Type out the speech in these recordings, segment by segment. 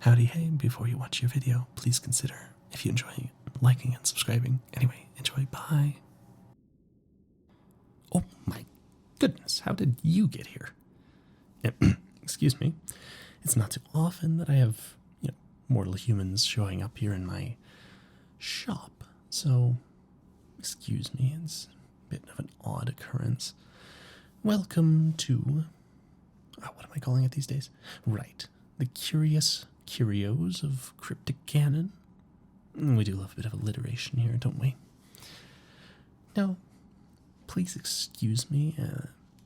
Howdy hey, before you watch your video, please consider, if you enjoy, liking and subscribing. Anyway, enjoy, bye. Oh my goodness, how did you get here? Excuse me. It's not too often that I have, mortal humans showing up here in my shop, so excuse me, it's a bit of an odd occurrence. Welcome to, what am I calling it these days? Right, the curious curios of cryptic canon. We do love a bit of alliteration here, don't we? Now, please excuse me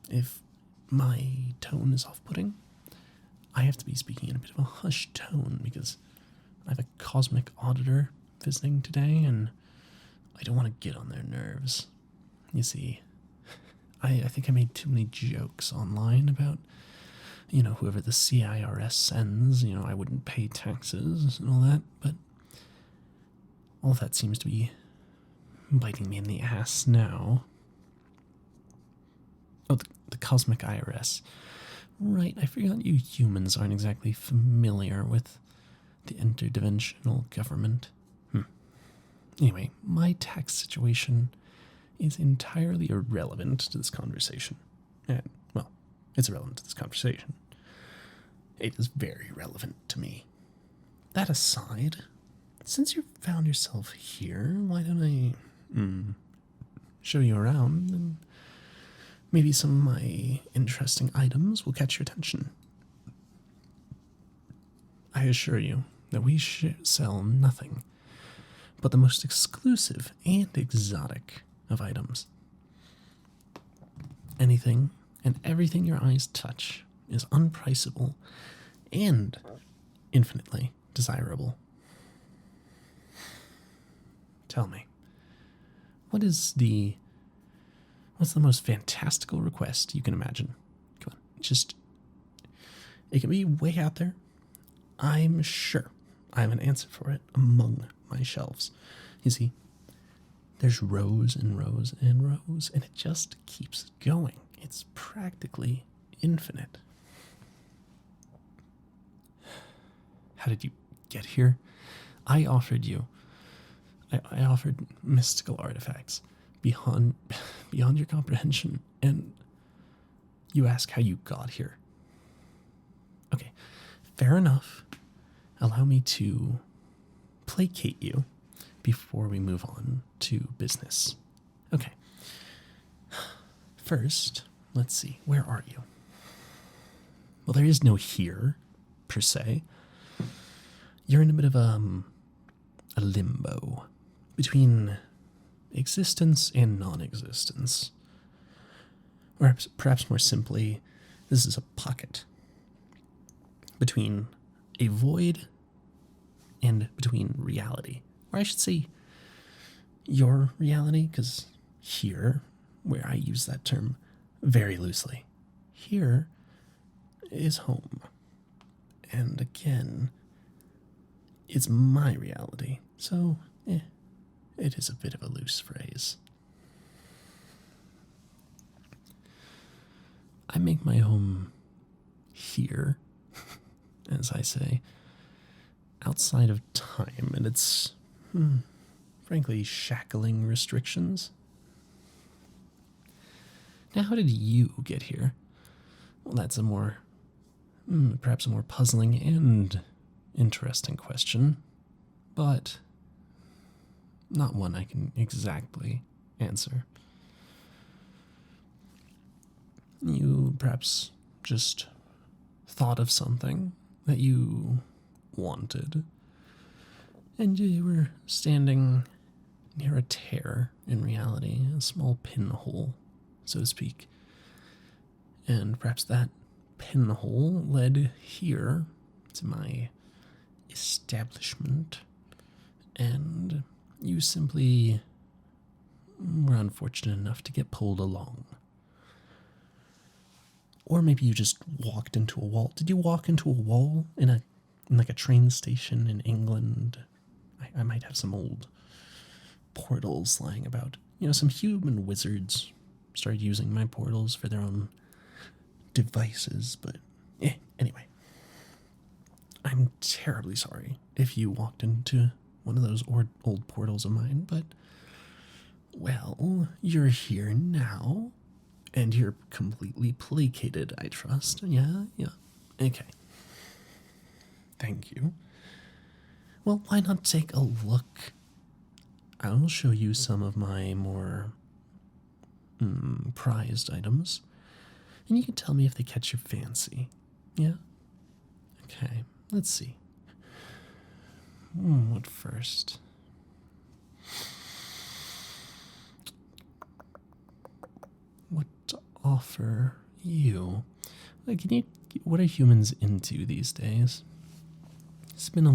if my tone is off-putting. I have to be speaking in a bit of a hushed tone because I have a cosmic auditor visiting today and I don't want to get on their nerves. You see, I think I made too many jokes online about, whoever the CIRS sends, I wouldn't pay taxes and all that, but all that seems to be biting me in the ass now. Oh, the cosmic IRS. Right, I forgot you humans aren't exactly familiar with the interdimensional government. Anyway, my tax situation is entirely irrelevant to this conversation. And, well, it's irrelevant to this conversation. It is very relevant to me. That aside, since you found yourself here, why don't I show you around, and maybe some of my interesting items will catch your attention. I assure you that we sell nothing but the most exclusive and exotic of items. Anything and everything your eyes touch is unpriceable and infinitely desirable. Tell me, what's the most fantastical request you can imagine? Come on, it can be way out there. I'm sure I have an answer for it among my shelves. You see, there's rows and rows and rows, and it just keeps going. It's practically infinite. How did you get here? I offered mystical artifacts beyond your comprehension, and you ask how you got here. Okay, fair enough. Allow me to placate you before we move on to business. Okay. First, let's see, where are you? Well, there is no here, per se. You're in a bit of a limbo between existence and non-existence. Or perhaps more simply, this is a pocket between a void and between reality. Or I should say, your reality, because here, where I use that term very loosely, here is home. And again, it's my reality. So, it is a bit of a loose phrase. I make my home here, as I say, outside of time and its, frankly, shackling restrictions. Now, how did you get here? Well, that's perhaps a more puzzling and interesting question, but not one I can exactly answer. You perhaps just thought of something that you wanted, and you were standing near a tear in reality, a small pinhole, so to speak, and perhaps that pinhole led here to my establishment, and you simply were unfortunate enough to get pulled along. Or maybe you just walked into a wall. Did you walk into a wall in like a train station in England? I might have some old portals lying about. Some human wizards started using my portals for their own devices, but anyway. I'm terribly sorry if you walked into one of those old portals of mine, but, well, you're here now, and you're completely placated, I trust. Yeah? Okay. Thank you. Well, why not take a look? I'll show you some of my more prized items, and you can tell me if they catch your fancy. Yeah? Okay, let's see. What first? What to offer you? Like, what are humans into these days? It's been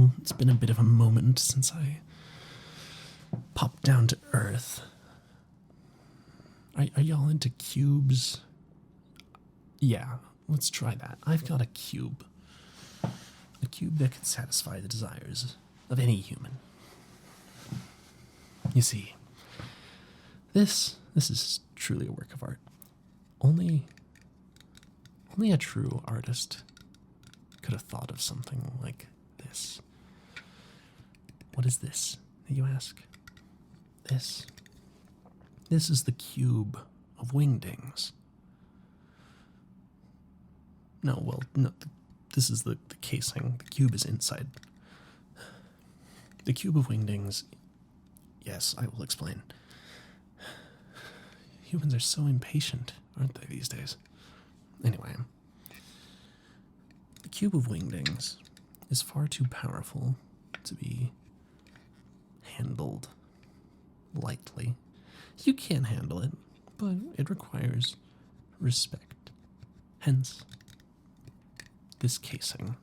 a bit of a moment since I popped down to Earth. Are y'all into cubes? Yeah, let's try that. I've got a cube. A cube that can satisfy the desires of any human. You see, this is truly a work of art. Only a true artist could have thought of something like this. What is this, you ask? This is the cube of wingdings. No, this is the casing. The cube is inside. The cube of wingdings. Yes, I will explain. Humans are so impatient, aren't they, these days? Anyway, the cube of wingdings is far too powerful to be handled lightly. You can handle it, but it requires respect. Hence, this casing.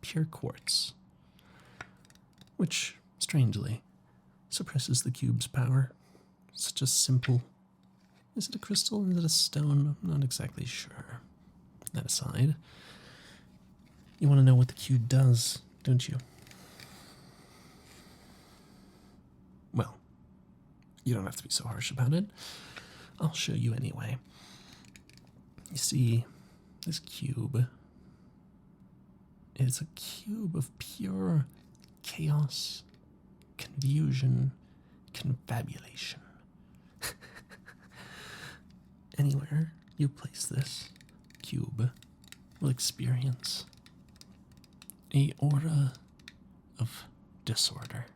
Pure quartz, which, strangely, suppresses the cube's power. Such a simple... Is it a crystal? Is it a stone? I'm not exactly sure. That aside, you want to know what the cube does, don't you? Well, you don't have to be so harsh about it. I'll show you anyway. You see, this cube is a cube of pure chaos, confusion, confabulation. Anywhere you place this cube will experience a aura of disorder.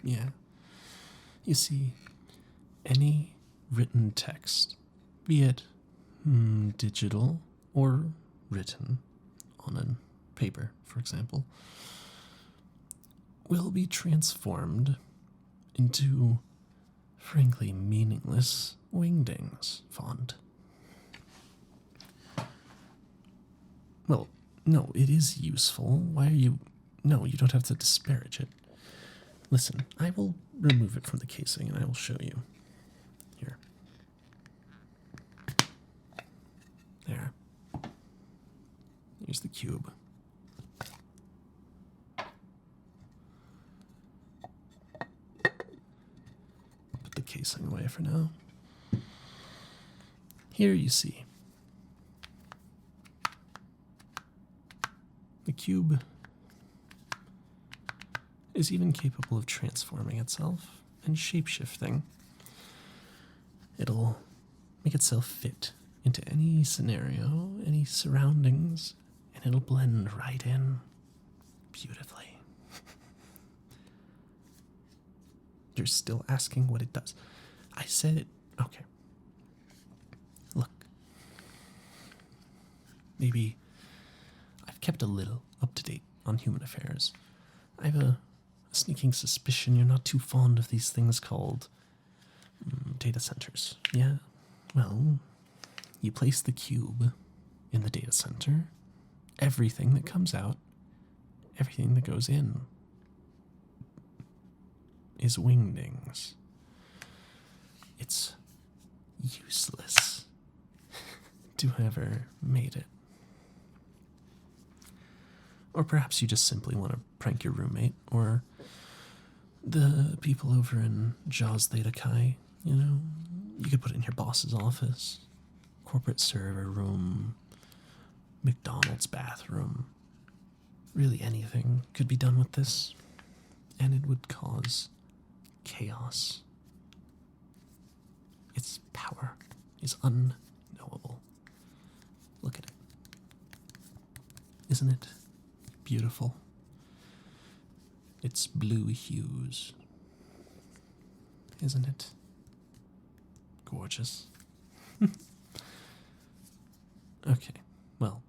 Yeah. You see, any written text, be it digital or written on a paper, for example, will be transformed into, frankly, meaningless wingdings font. Well, no, it is useful. Why are you... No, you don't have to disparage it. Listen, I will remove it from the casing and I will show you. Here. There. Here's the cube. Put the casing away for now. Here you see. The cube is even capable of transforming itself and shapeshifting. It'll make itself fit into any scenario, any surroundings, and it'll blend right in beautifully. You're still asking what it does. I said it. Okay. Look. Maybe I've kept a little up to date on human affairs. I have a sneaking suspicion you're not too fond of these things called data centers. Yeah? Well, you place the cube in the data center. Everything that comes out, everything that goes in, is wingdings. It's useless to whoever made it. Or perhaps you just simply want to prank your roommate, or The people over in Jaws Theta Chi, you could put it in your boss's office, corporate server room, McDonald's bathroom. Really anything could be done with this, and it would cause chaos. Its power is unknowable. Look at it. Isn't it beautiful? Its blue hues. Isn't it gorgeous? Okay, well,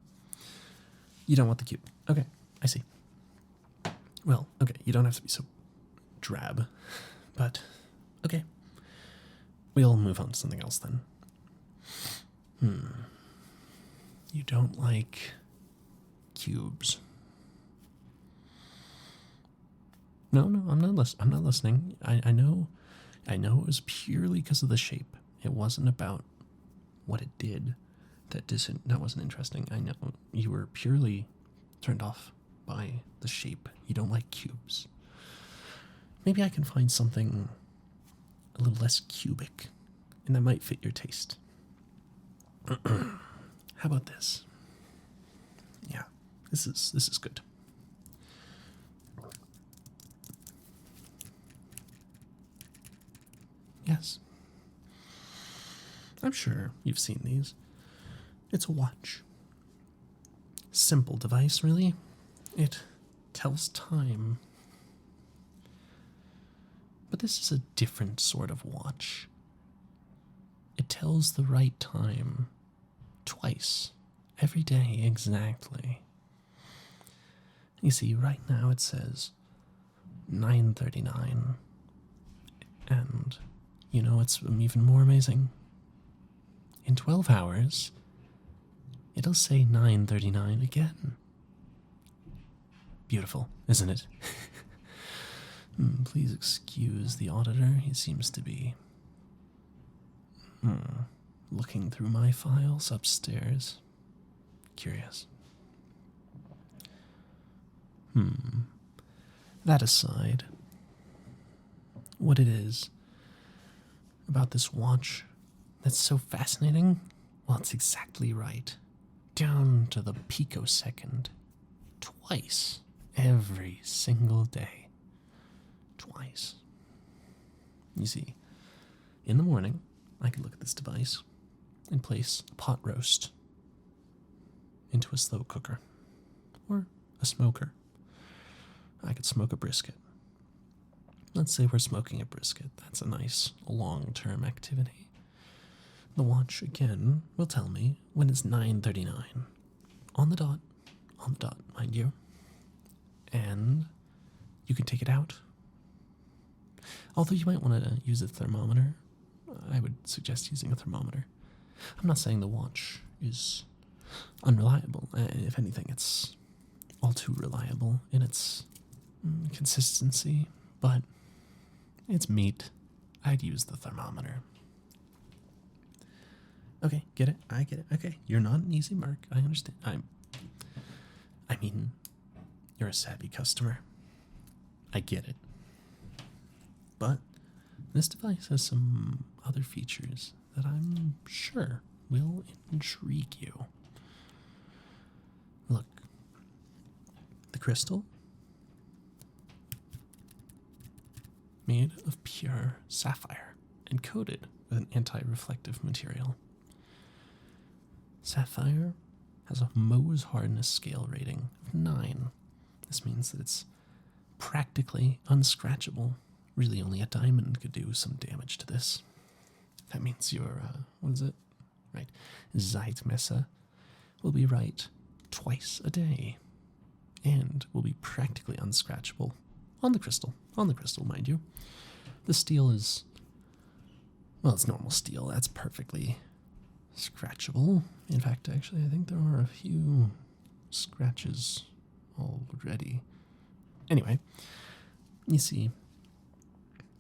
you don't want the cube. Okay, I see. Well, okay, you don't have to be so drab, but okay. We'll move on to something else then. You don't like cubes. No, I'm not listening. I know it was purely because of the shape. It wasn't about what it did. That wasn't interesting. I know you were purely turned off by the shape. You don't like cubes. Maybe I can find something a little less cubic, and that might fit your taste. How about this? Yeah, this is good. Yes. I'm sure you've seen these. It's a watch. Simple device, really. It tells time. But this is a different sort of watch. It tells the right time. Twice. Every day, exactly. You see, right now it says 9:39. And you know what's even more amazing? In 12 hours, it'll say 9:39 again. Beautiful, isn't it? Please excuse the auditor. He seems to be looking through my files upstairs. Curious. That aside, what it is about this watch that's so fascinating, well, it's exactly right. Down to the picosecond. Twice. Every single day. Twice. You see, in the morning, I could look at this device and place a pot roast into a slow cooker or a smoker. I could smoke a brisket. Let's say we're smoking a brisket. That's a nice long-term activity. The watch, again, will tell me when it's 9:39. On the dot, mind you. And you can take it out. Although you might want to use a thermometer, I would suggest using a thermometer. I'm not saying the watch is unreliable. If anything, it's all too reliable in its consistency, but it's meat. I'd use the thermometer. Okay, get it? I get it. Okay, you're not an easy mark. I understand. I mean, you're a savvy customer. I get it. But this device has some other features that I'm sure will intrigue you. Look, the crystal, made of pure sapphire and coated with an anti-reflective material. Sapphire has a Mohs hardness scale rating of 9. This means that it's practically unscratchable. Really, only a diamond could do some damage to this. That means your, what is it? Right, Zeitmesser will be right twice a day and will be practically unscratchable on the crystal, mind you. The steel is, well, it's normal steel. That's perfectly scratchable. In fact, actually, I think there are a few scratches already. Anyway, you see,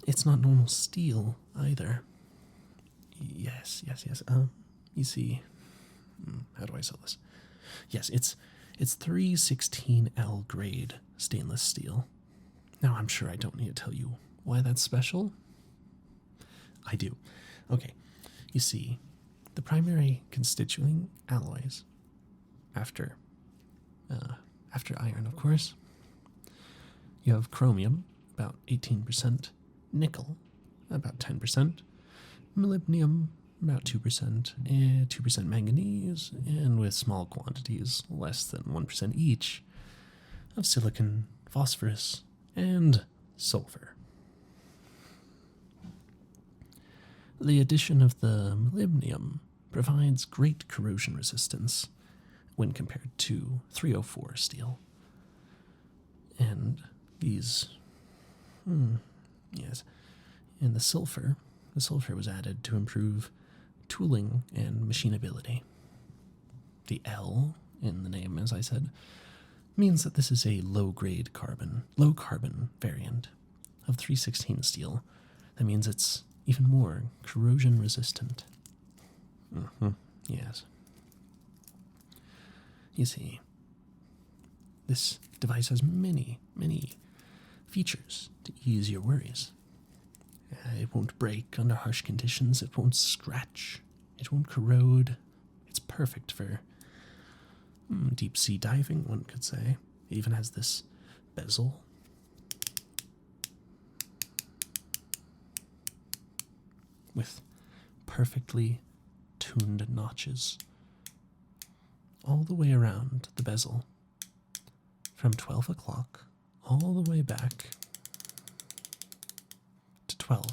it's not normal steel either. Yes. You see, how do I sell this? Yes, it's 316L grade stainless steel. Now, I'm sure I don't need to tell you why that's special? I do. Okay, you see, the primary constituent alloys, after iron, of course, you have chromium, about 18%, nickel, about 10%, molybdenum, about 2%, and 2% manganese, and with small quantities, less than 1% each, of silicon, phosphorus, and sulfur. The addition of the molybdenum provides great corrosion resistance when compared to 304 steel. And these, yes, and the sulfur was added to improve tooling and machinability. The L in the name, as I said, means that this is a low carbon variant of 316 steel. That means it's even more corrosion resistant. Yes. You see, this device has many, many features to ease your worries. It won't break under harsh conditions, it won't scratch, it won't corrode. It's perfect for deep sea diving, one could say. It even has this bezel. With perfectly tuned notches all the way around the bezel, from 12 o'clock all the way back to 12.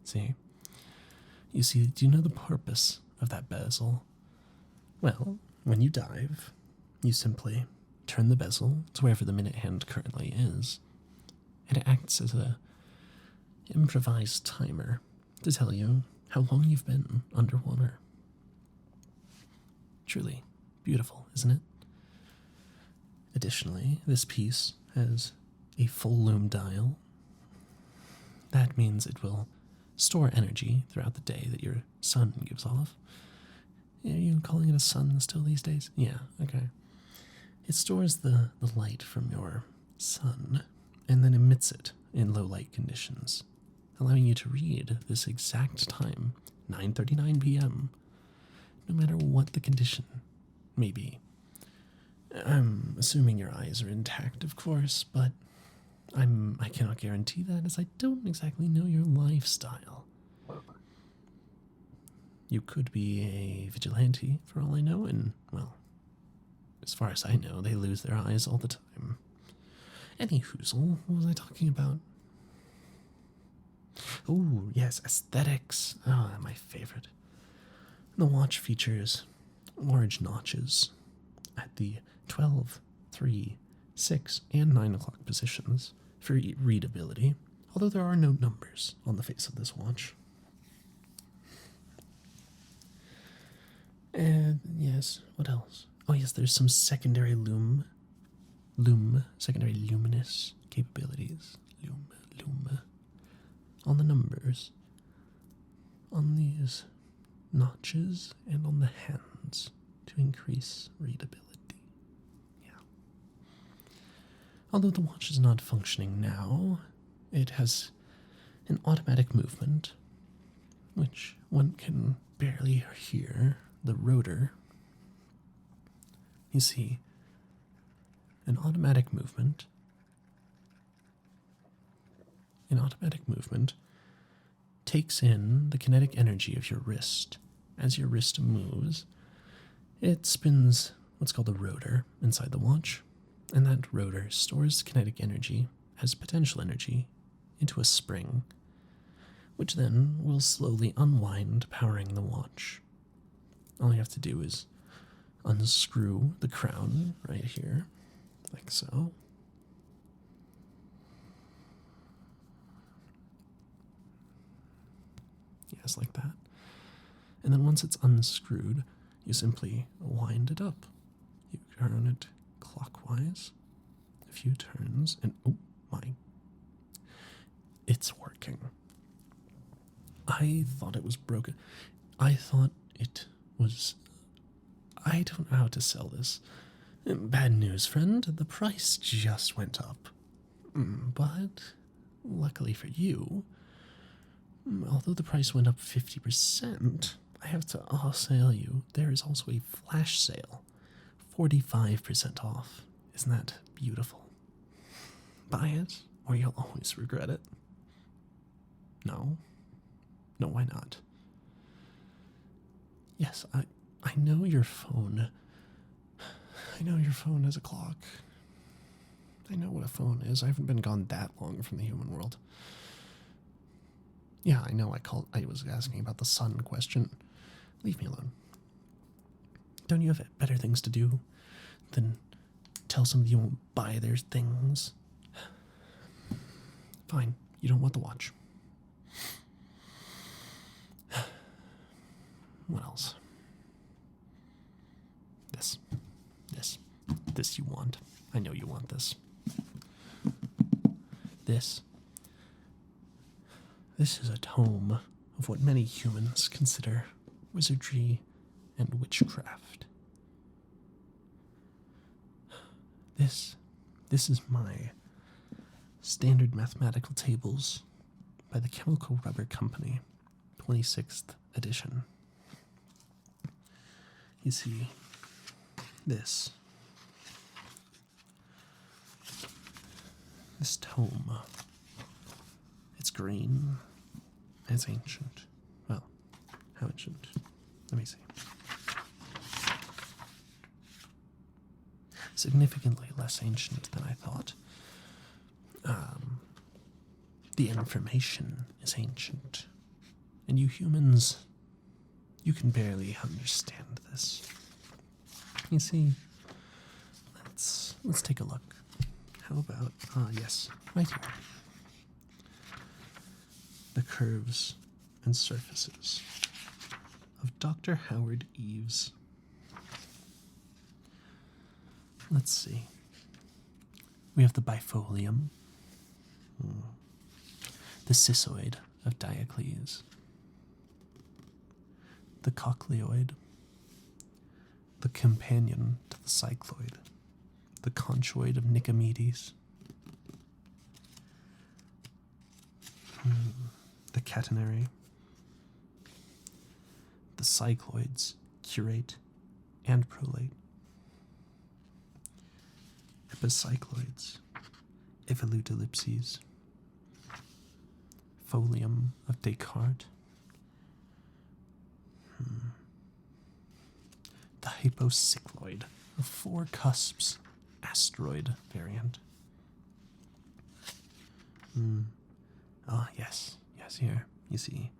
See? You see, do you know the purpose of that bezel? Well, when you dive, you simply turn the bezel to wherever the minute hand currently is, and it acts as a improvised timer to tell you how long you've been underwater. Truly beautiful, isn't it? Additionally, this piece has a full loom dial. That means it will store energy throughout the day that your sun gives off. Are you calling it a sun still these days? Yeah, okay. It stores the light from your sun and then emits it in low light conditions, allowing you to read this exact time, 9:39 p.m., no matter what the condition may be. I'm assuming your eyes are intact, of course, but I cannot guarantee that, as I don't exactly know your lifestyle. You could be a vigilante, for all I know, and, well, as far as I know, they lose their eyes all the time. Any hoozle, what was I talking about? Oh, yes, aesthetics. Oh, my favorite. The watch features large notches at the 12, 3, 6, and 9 o'clock positions for readability, although there are no numbers on the face of this watch. And yes, what else? Oh yes, there's some secondary secondary luminous capabilities. Loom. On the numbers, on these notches, and on the hands to increase readability. Yeah. Although the watch is not functioning now, it has an automatic movement, which one can barely hear the rotor. You see, an automatic movement takes in the kinetic energy of your wrist. As your wrist moves, it spins what's called a rotor inside the watch, and that rotor stores kinetic energy as potential energy into a spring, which then will slowly unwind, powering the watch. All you have to do is unscrew the crown right here, like so. Yes, like that. And then once it's unscrewed, you simply wind it up. You turn it clockwise a few turns, and oh my, it's working. I thought it was broken. I thought it was I don't know how to sell this. Bad news, friend. The price just went up. But, luckily for you, although the price went up 50%, I have to sell you. There is also a flash sale. 45% off. Isn't that beautiful? Buy it, or you'll always regret it. No? No, why not? Yes, I know your phone. I know your phone has a clock. I know what a phone is. I haven't been gone that long from the human world. Yeah, I know I was asking about the sun question. Leave me alone. Don't you have better things to do than tell somebody you won't buy their things? Fine, you don't want the watch. What else? This you want. I know you want this. This is a tome of what many humans consider wizardry and witchcraft. This is my standard mathematical tables by the Chemical Rubber Company, 26th edition. You see, this tome, it's green, it's ancient. Well, how ancient? Let me see. Significantly less ancient than I thought. The information is ancient. And you humans, you can barely understand this. You see, let's take a look. How about, yes, right here. The curves and surfaces of Dr. Howard Eves. Let's see. We have the bifolium, the cissoid of Diocles, the cochleoid, the companion to the cycloid, the conchoid of Nicomedes, the catenary, the cycloids, curate and prolate, epicycloids, evolute-ellipses, folium of Descartes, the hypocycloid of four cusps, asteroid variant. Yes, here, you see,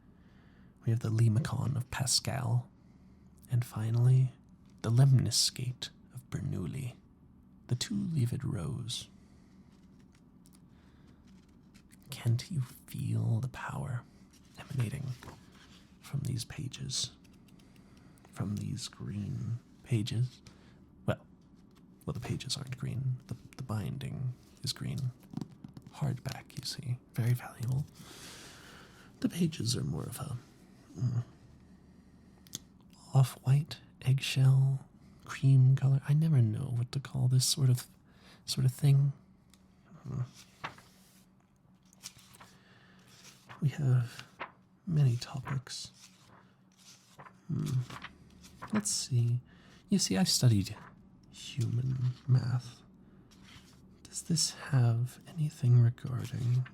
we have the lemicon of Pascal, and finally, the lemniscate of Bernoulli, the two-leaved rose. Can't you feel the power emanating from these pages? From these green pages? Well, the pages aren't green. The binding is green. Hardback, you see. Very valuable. The pages are more of a off-white, eggshell, cream color. I never know what to call this sort of thing. We have many topics. Let's see. You see, I studied human math. Does this have anything regarding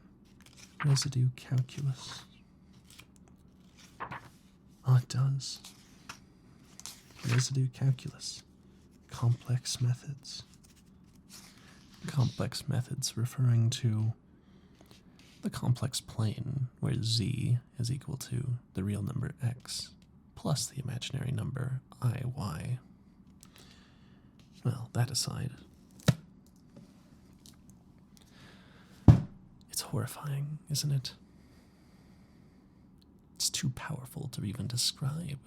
residue calculus? Oh, it does. Residue calculus. Complex methods. Complex methods referring to the complex plane where z is equal to the real number x plus the imaginary number iy. Well, that aside, it's horrifying, isn't it? It's too powerful to even describe.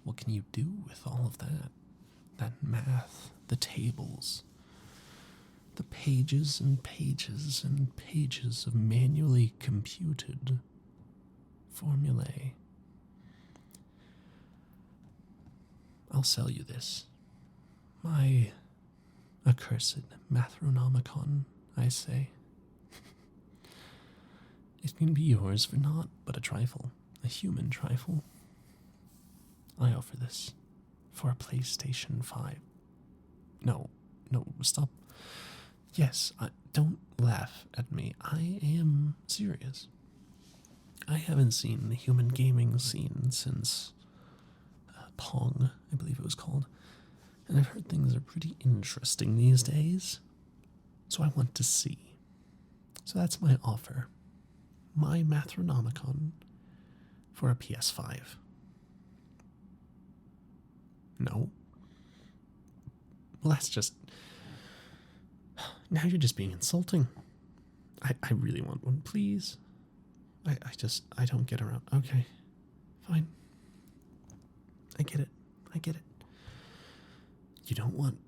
What can you do with all of that? That math, the tables, the pages and pages and pages of manually computed formulae. I'll sell you this. My accursed Mathronomicon, I say. It can be yours for naught but a trifle, a human trifle. I offer this for a PlayStation 5. No, stop. Yes, don't laugh at me. I am serious. I haven't seen the human gaming scene since Pong, I believe it was called. And I've heard things are pretty interesting these days. So I want to see. So that's my offer. My Mathronomicon for a PS5. No. Well, that's just... Now you're just being insulting. I really want one, please. I don't get around. Okay. Fine. I get it. You don't want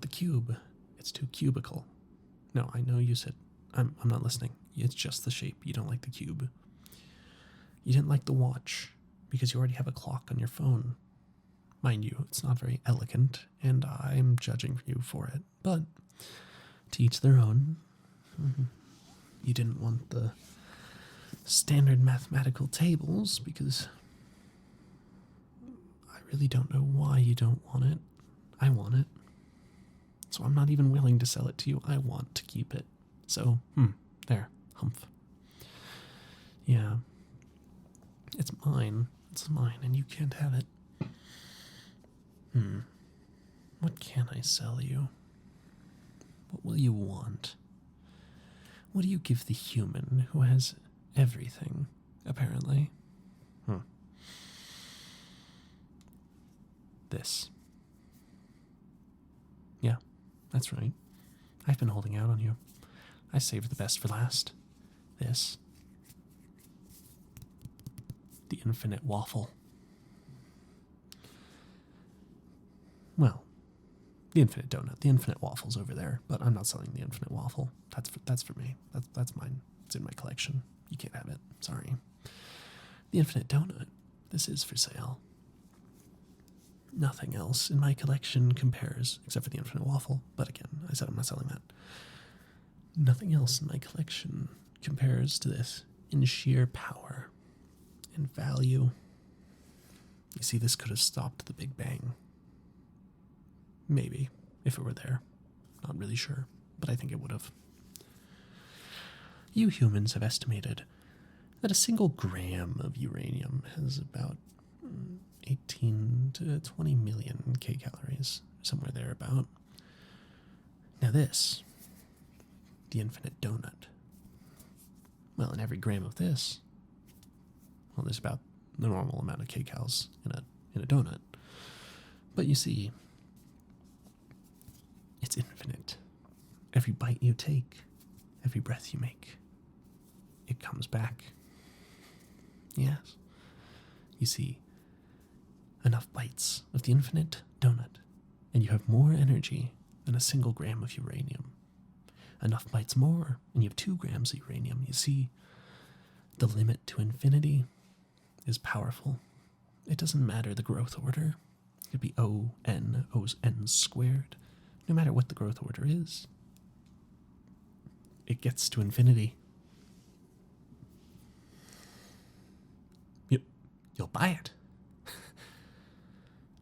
the cube. It's too cubical. No, I know you said... I'm not listening. It's just the shape. You don't like the cube. You didn't like the watch because you already have a clock on your phone. Mind you, it's not very elegant, and I'm judging you for it. But to each their own. You didn't want the standard mathematical tables because I really don't know why you don't want it. I want it. So I'm not even willing to sell it to you. I want to keep it. So, there, humph. Yeah. It's mine. It's mine, and you can't have it. What can I sell you? What will you want? What do you give the human who has everything, apparently? This. Yeah, that's right. I've been holding out on you. I saved the best for last. This. The infinite waffle. Well, the infinite donut. The infinite waffle's over there, but I'm not selling the infinite waffle. That's for me. That's mine. It's in my collection. You can't have it. Sorry. The infinite donut. This is for sale. Nothing else in my collection compares, except for the infinite waffle. But again, I said I'm not selling that. Nothing else in my collection compares to this in sheer power and value. You see, this could have stopped the Big Bang. Maybe, if it were there. Not really sure, but I think it would have. You humans have estimated that a single gram of uranium has about 18 to 20 million kcals, somewhere thereabout. Now this, the infinite donut. Well, in every gram of this, well, there's about the normal amount of kcals in a donut. But you see, it's infinite. Every bite you take, every breath you make, it comes back. Yes. You see, enough bites of the infinite donut, and you have more energy than a single gram of uranium. Enough bites more, and you have 2 grams of uranium. You see, the limit to infinity is powerful. It doesn't matter the growth order. It could be O(n) squared. No matter what the growth order is, it gets to infinity. You'll buy it.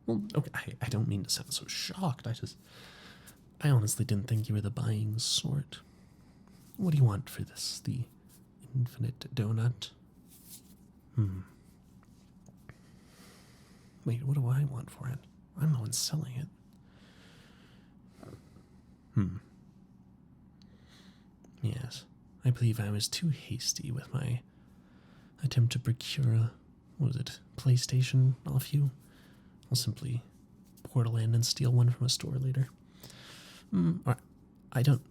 Well, okay, I don't mean to sound so shocked. I honestly didn't think you were the buying sort. What do you want for this? The infinite donut? Wait, what do I want for it? I'm the one selling it. Yes, I believe I was too hasty with my attempt to procure a, PlayStation off you. I'll simply portal in and steal one from a store later. I don't...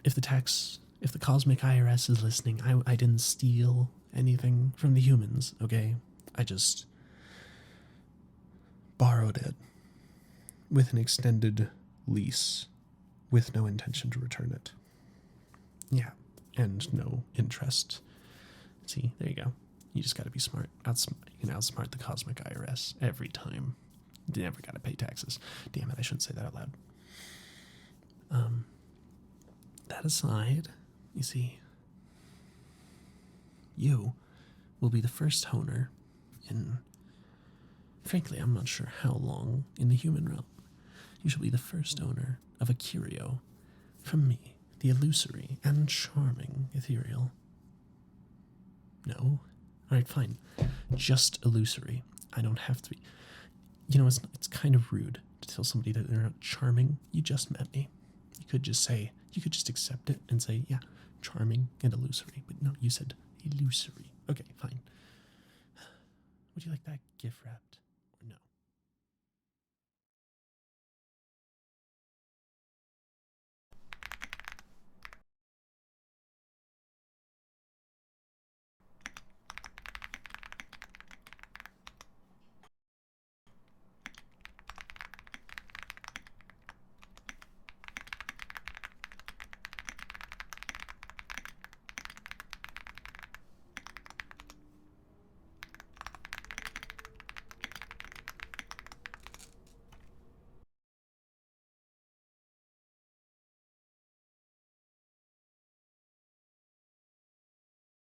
If the cosmic IRS is listening, I didn't steal anything from the humans, okay? I just borrowed it with an extended lease with no intention to return it. Yeah, and no interest. See, there you go. You just gotta be smart. You can outsmart the cosmic IRS every time. You never gotta pay taxes. Damn it, I shouldn't say that out loud. That aside, you see, you will be the first honer in, frankly, I'm not sure how long in the human realm. You shall be the first owner of a curio from me, the illusory and charming ethereal. No? Alright, fine. Just illusory. I don't have to be. You know, it's kind of rude to tell somebody that they're not charming. You just met me. You could just say, you could just accept it and say, yeah, charming and illusory. But no, you said illusory. Okay, fine. Would you like that gift wrapped?